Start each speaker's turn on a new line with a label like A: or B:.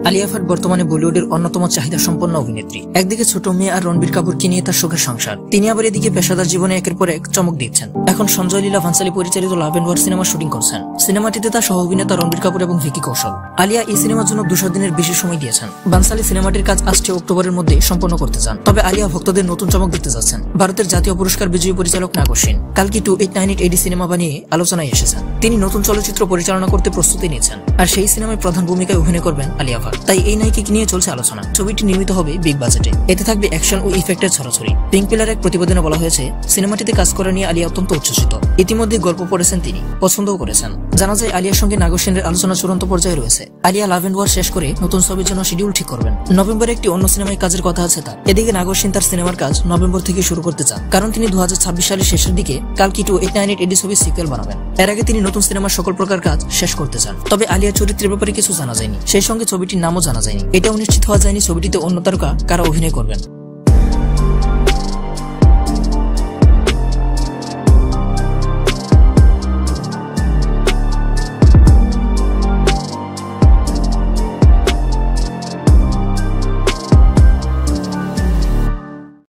A: আলিয়া ভাট বর্তমানে বলিউডের অন্যতম চাহিদা সম্পন্ন অভিনেত্রী। একদিকে ছোট মেয়ে আর রণবীর কাপুরকে নিয়ে তার সুখের সংসার, তিনি আবার এদিকে পেশাদার জীবনে একের পর এক চমক দিচ্ছেন। এখন সঞ্জয় লীলা ভান্সালী পরিচালিত love and war cinema shooting করছেন। সিনেমাটিতে তার সহ অভিনেতা রণবীর কাপুর এবং ভিকি কৌশল। আলিয়া এই সিনেমার জন্য 200 দিনের বেশি সময় দিয়েছেন। ভান্সালী সিনেমাটির কাজ আসছে অক্টোবরের মধ্যে সম্পন্ন করতে চান। তবে আলিয়া ভক্তদের নতুন চমক দিতে যাচ্ছেন। ভারতের জাতীয় পুরস্কার বিজয়ী পরিচালক নাগর সেন কালকি 2898 AD সিনেমা বানিয়ে আলোচনায় এসেছেন। তিনি নতুন চলচ্চিত্র পরিচালনা করতে প্রস্তুতি নিয়েছেন, আর সেই সিনেমায় প্রধান ভূমিকায় অভিনয় করবেন আলিয়া ভাট। তাই এই নায়িকাকে নিয়ে চলছে আলোচনা। ছবিটি নির্মিত হবে বিগ বাজেটে। এতে থাকবে অ্যাকশন ও ইফেক্টের ছড়াছড়ি। পিঙ্ক পিলার এক প্রতিবেদনে বলা হয়েছে, সিনেমাটিতে কাজ করা নিয়ে আলিয়া অত্যন্ত উচ্ছ্বসিত। ইতিমধ্যে গল্প পড়েছেন তিনি, পছন্দও করেছেন। জানা যায় আলিয়ার সঙ্গে নাগর সেনের আলোচনা চূড়ান্ত পর্যায়ে রয়েছে। আলিয়া লাভ এন্ড ওয়ার শেষ করে নতুন ছবির জন্য শিডিউল ঠিক করবেন। নভেম্বরে একটি অন্য সিনেমায় কাজের কথা আছে তার। এদিকে নাগর সেন তার সিনেমার কাজ নভেম্বর থেকে শুরু করতে চান, কারণ তিনি 2026 সালের শেষের দিকে কালকি 2898 AD ছবির সিকুয়েল বানাবেন। এর আগে তিনি নতুন সিনেমার সকল প্রকার কাজ শেষ করতে চান। তবে আলিয়ার চরিত্রের ব্যাপারে কিছু জানা যায়নি, সেই সঙ্গে ছবিটির নামও জানা যায়নি। এটাও নিশ্চিত হওয়া যায়নি ছবিটিতে অন্য তারকা কারা অভিনয় করবেন।